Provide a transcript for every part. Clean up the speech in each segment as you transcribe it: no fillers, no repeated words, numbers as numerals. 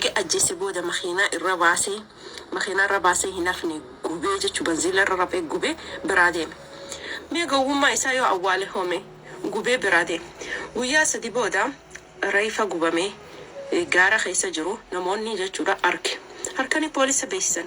إيجا أجيسي بودا مخينا الرباسي مخينا الرباسي هنا فني قبي جتشو بنزيل الربي قبي برادين ميقا وما إسايو أولي همي قبي برادين ويا سدي بودا ريفا قبامي غارة خيسا جرو نموني جتشورا أركاني بوليسا بيسن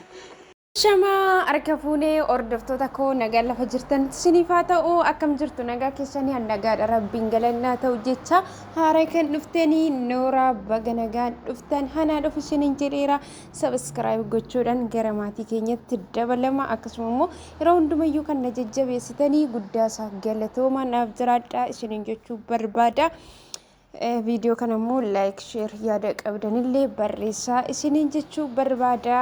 شما أركفوني أردفتو تكو نقال فجرتن سنفاتا أو أكم جرتو نقا كيشاني هنقاد ربين قلنا توجيتها هاريكن نفتني نورا بغا نقاد نفتن هنا نفشنين جريرا سبسكرايب قوشوران غراماتي كينيا تدبالما أكسمومو يروندو يوكا نججب يستني قداسا قلتوما نافجرات شنين جوشو بربادا فيديو كان مو لايك شير يادك أبدان اللي بريسا شنين جوشو بربادا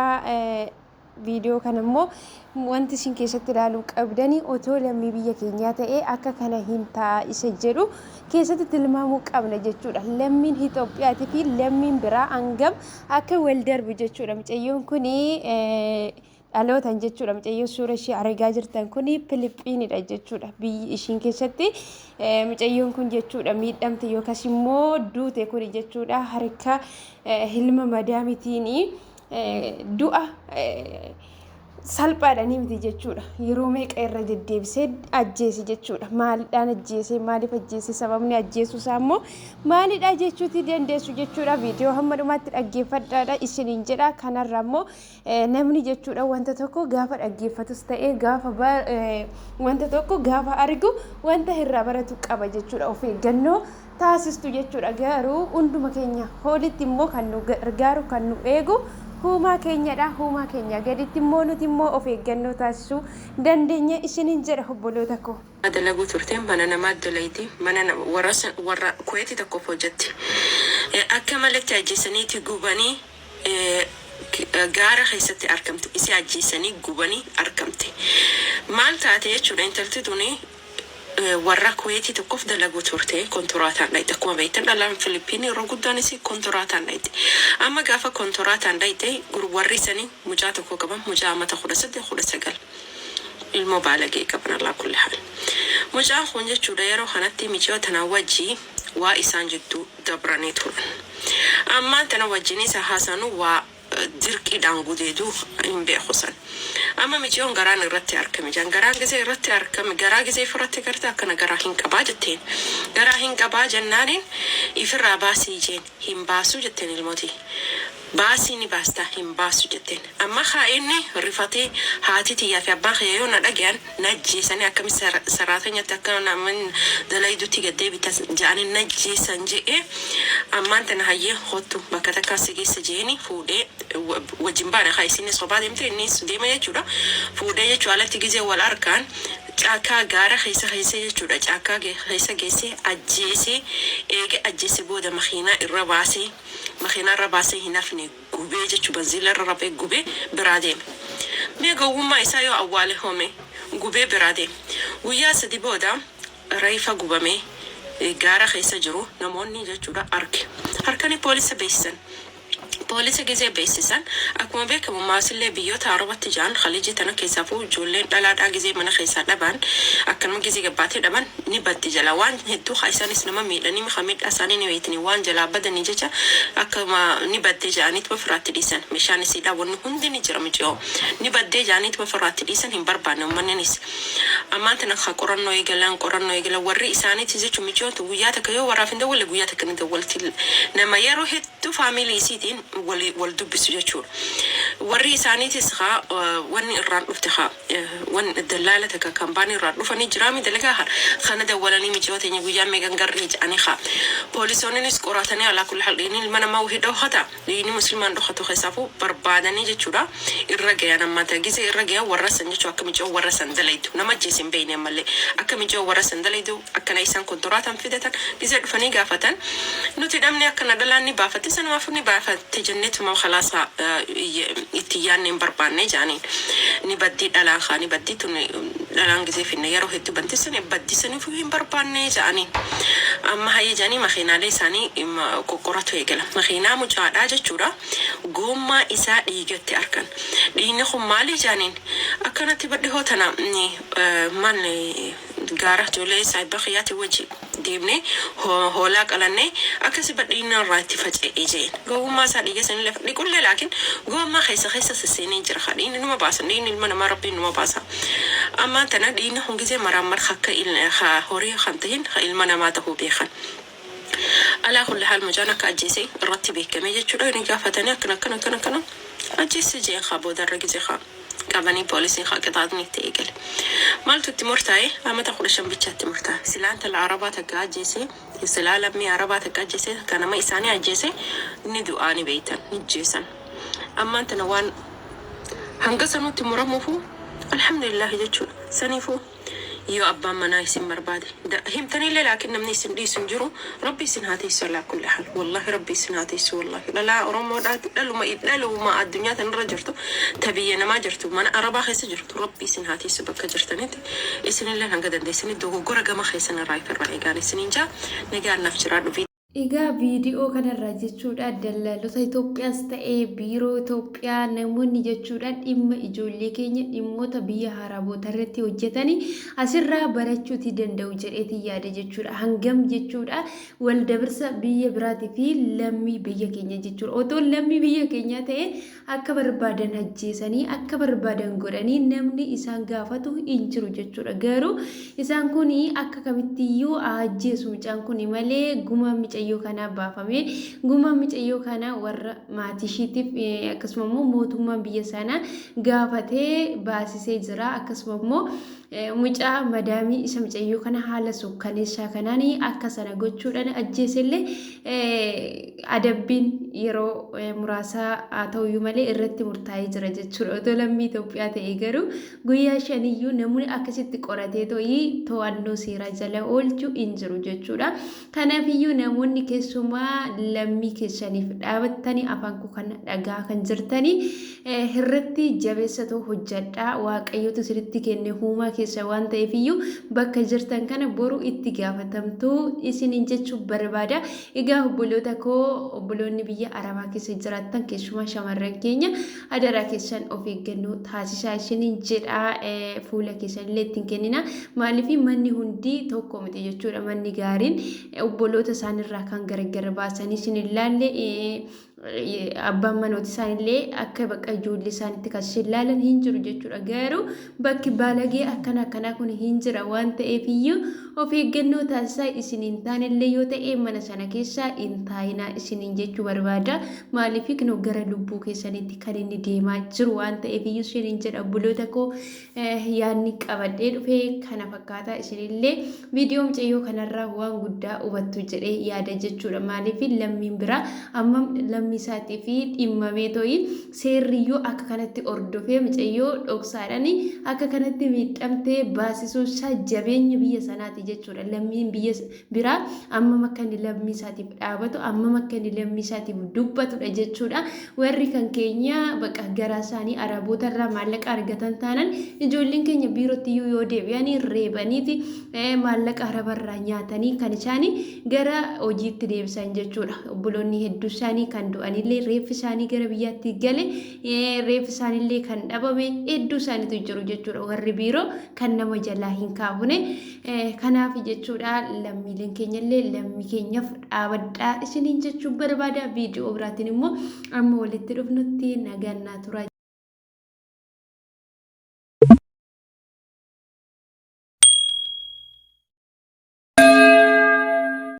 فيديو كان مو وانت سين كيسة تلالوك أبداني أوتو لمي بيا كينياتا أكا كان هنتا إسجلو كيسة تلماموك أبنا جتشورا لمين هيتوبياتي في لمين برا أنقب أكا والدر بجتشورا متأيون كوني ألو تنجتشورا متأيون سورة شي عرقاجر تنكوني فلبيني رجتشورا بي إشين كيسة متأيون كون جتشورا ميدام تيو كاسيمو دو تيكوري جتشورا هركا هلما مدامي تيني du'a salphaadhaan himti jechuudha yeroo meeqa irra deddeebisee ajjeesi jechuudha maaliidhaan ajjeese maaliif ajjeese sababni ajjeesuu isaa immoo maalidha jechuuti dandeessu jechuudha viidiyoo hamma dhumaatti dhaggeeffadhaadha isiniin jedha kanarra immoo namni jechuudha wanta tokko gaafa dhaggeeffatus ta'ee gaafa wanta tokko gaafa argu wanta irraa baratu qaba jechuudha of eeggannoo taasistu jechuudha garuu hunduma keenya hoolitti immoo kan nu gargaaru kan nu eegu هما كينيا قديت مونوتي مو أوفي جنو تاسو دندنيا إسنين جره بلوتكو هذا لقو ترتين مننا ما دليتي مننا ورا كويتي تكو فوجتي أكمل تاجسني تجوبني غارة خيستي أركمت إسي أجيسني جوبني أركمتي مال تاتي شو تلتدوني warra kuweeti tokkoof dalaguu turte kontoraataan dhayte akkuma beektan dhalaan Filipiinii yeroo guddaan isii kontoraataan dhayte amma gaafa kontoraataan dhayte warri sanii mucaa tokko qaban mucaa amata 18-19 ilmoo baalagee qaban allaa kulli haal mucaan kun jechuudha yeroo kanatti michoo tana wajjii waa isaan jidduu dabranii turan ammaan tana wajjin isa haasanu waa dirqiidhaan gudeedu hin beekusan amma michiyoon garaan irratti argame garaan gisee irratti argame garaa gisee irratti garte akkana garaa hin qabaa jetteen garaa hin qabaa jennaaniin ifirraa baasii jeen hin baasu jetteen ilmooti baasii ni baasta hin baasu jetteen amma haa'inni rifatee haati tiyyaa fi abbaan kiyyaa yoo na dhagayan najjeesanii akkami saraatanyatti akka naman dalaydutti gaddeebitas ja'anii najjeesan je'e ammaan tana hayyee hottu bakka takkaasi geessa jeeni fuudhee wajjin baana haayisinis sobaa deemte innis deema jechuudha fuudhee jechuu alatti gizee wal arkaan caakkaa gaara keessa jechuudha caakkaa keessa geessee ajjeesee eega ajjeesee booda makiinaa irra baasee hin hafne gubee jechuu banziila irra rabee gubee biraa deeme meeqa wummaa isaa yoo awwaale home gubee biraa deeme guyyaa sadi booda reefa gubamee gaara keessa jiru namoonni jechuudha harkanii poolisa beeksisan بوليس جزء بيسسان أكمل بيك مماثلة بيوت عربة جان خليجي تنا كيسافو جولين دلاد أجزء من خيسان دبان أكمل جزء جباتي دبان نبض جلوان هدو خيسان اسمه ميلاني مخمد أساني نويتني وان جلا بدن نيجا أكمل نبض جاني تبفرات ليسان مشان سيدا ونهند نجرم جو نبض جاني تبفرات ليسان هم بربان ومننيس أما أنت نخاقرن نويجلان وري إساني تيجي تمشيو توياتك يو ورافين دول وياتك ندولتي نما يروح هدو فاميلي سيدين والدب سجور وري سانيتي سخا ون الران افتخاء ون الدلالة كامباني الران فني جرامي دلقاها خنا دولاني مجوتي نقول ميغان قريج أني خا بوليسوني نسكوراتني على كل حال لأني المنا ما وهي دو خطأ لأني مسلمان دو خطو خسافو بربادني جتشورا الرجع أنا ما تجيزي الرجع ورسن جتشو أكمل جو ورسن دليدو نما جيسين بيني مالي أكمل جو ورسن دليدو أكنا إنسان كنتراتا فيدتا جيزي فني قافتا نتدمني أكنا دلاني بافتي سنة ما فني بافت جنت ما خلاص اتيان نبربان جانين نبدي دلان خاني بدي توني دلان جزء في النيارو هتو بنتسني بدي سني فيهم بربان جانين أما هاي جاني مخينا لي ساني كوكوراتو يجلا مخينا مجادا جتورا قوما إساء يجت أركان لين خمالي جانين أكنا تبدي هو تنا من غارة جولي سايبخياتي وجي deemne hoolaa qalannee akkasi badhiinaa irraatti faca'ee jeen gowwummaa isaa dhiigeessanii lafa dhiqullee laakiin gowwummaa keessa sisseenee jira dhiinni numa baasa dhiinni ilma namaa rabbiin numa baasa amma tana dhiinni hungisee marammar akka horii kan tahin ilma namaa ta'uu beekan ala kulli haal mujaana ka ajjeesee irratti beekame jechuudha ni gaafatanii akkana ajjeesee jeen boodarra gisee qabanii poolisiin qixaatni itti eegale maaltutti murtaa'e amata 15 bichaatti murtaa'e silaanta arabaa takka ajjeesee silaa lammii arabaa takka ajjeesee kanama isaanii ajjeesee ni du'aani beeytan ni jeesan ammaan tana waan hanga sanutti muramuufu alhamdulillah jechuudha saniifu yoo abbaan manaa isin barbaade himtanii laakiin namni isin dhiisun jiru rabbi isin haatiisu ala kulli haal wallahi rabbi isin haatiisu wallahi dhalaa oromoodhaati dhaluma addunyaa tanirra jirtu tabiyya namaa jirtu mana arabaa keessa jirtu rabbi isin haatiisu bakka jirtanitti isinillee hanga dandeessanii dogoggora gama keessan irraa ifirraa eegaan isiniin jaa nagaan naaf jiraadhu. Egaa viidiyoo kanarraa jechuudha daldaltoota Itoophiyaas ta'ee biiroo Itoophiyaa namoonni jechuudha dhimma ijoollee keenya dhimmoota biyya haraboota irratti hojjetanii asirraa barachuuti danda'u jedheeti yaada jechuudha hangam jechuudha wal dabarsa biyya biraatii fi lammii biyya keenya jechuudha otoo lammii biyya keenya ta'e akka barbaadan ajjeesanii akka barbaadan godhanii namni isaan gaafatu hin jiru jechuudha garuu isaan kun akka kamittiyyuu ajjeesu mucaan kun malee guma micayyoo kana baafame guma micayyoo kana warra maatishiitiif akkasuma mootummaan biyya sana gaafatee baasisee jira akkasuma mucaa madaamii isa micayyoo kana haala sukkaneessaa kanaan akka sana gochuudhaan ajjeesellee adabbiin yeroo muraasaa ta'uyyuu malee irratti murtaa'ee jira jechuudha otoo lammii Itoophiyaa ta'e garuu guyyaa shaniyyuu namni akkasitti qoratee to'annoo seeraa jala oolchu hin jiru jechuudha kanaafiyyuu namoonni keessumaa lammii keessaniif dhaabattanii afaan kan dhagaa kan jirtanii irratti jabeessatoo hojjedhaa waaqayyotu sirriitti kenne huumaa keessa waan ta'eefiyyuu bakka jirtan kana boru itti gaafatamtuu isiniin jechuu barbaada egaa obboloonni biyya arabaa keessa jiraattan keessumaa shamarran keenya adaraa keessan of eeggannoo taasisaa isiniin jedhaa fuula keessan illee ittiin kennina maaliif manni hundi tokko miti jechuudha manni gaariin obboloota isaanirraa kan gargar baasanii isin ilaalle abbaan manooti isaanillee akka bakka ijoollee isaanitti kan ilaalan hin jiru jechuudha garuu bakki baalagee akkanaa kun hin jira waan ta'eefiyyuu of eeggannoo taasisaa isin hin taanellee yoo ta'e mana sana keessaa hin taayinaa isiniin jechuu barbaada maaliif kunoo gara lubbuu keessanitti kan inni deemaa jiru waan ta'eefiyyuu isiniin jedha obboloota koo yaadni qabadhee dhufee kana fakkaataa isinillee viidiyoo mucayyoo kanarraa waan guddaa hubattu jedhee yaada jechuudha maaliif lammiin biraa amma lammii isaatii fi dhimmamee to'ii seerriyyoo akka kanatti ordofee mucayyoo dhoksaadhaan akka kanatti miidhamtee baasisuu isaa jabeenya biyya sanaati jechuudha lammiin biyya biraa amma akka inni lammii isaatiif dhaabatu amma akka inni lammii isaatiif dubbatudha jechuudha warri kan keenya bakka garaa isaanii arabootarraa maallaqa argatan taanan ijoolleen keenya biirootti yoo deebi'anii reebaniiti maallaqa arabarraa nyaatanii kan isaanii gara hojiitti deebisan jechuudha obboloonni hedduu isaanii kan du'anillee reeffi isaanii gara biyyaatti gale reeffi isaaniillee kan dhabame hedduu isaaniitu jiru jechuudha warri biiroo kan nama jalaa hin kaafne kanaaf jechuudha lammiileen keenyallee lammii keenyaaf dhaabadhaa isiniin jechuun barbaada viidiyoo biraatiin immoo amma walitti dhufnutti nagaan naa tura.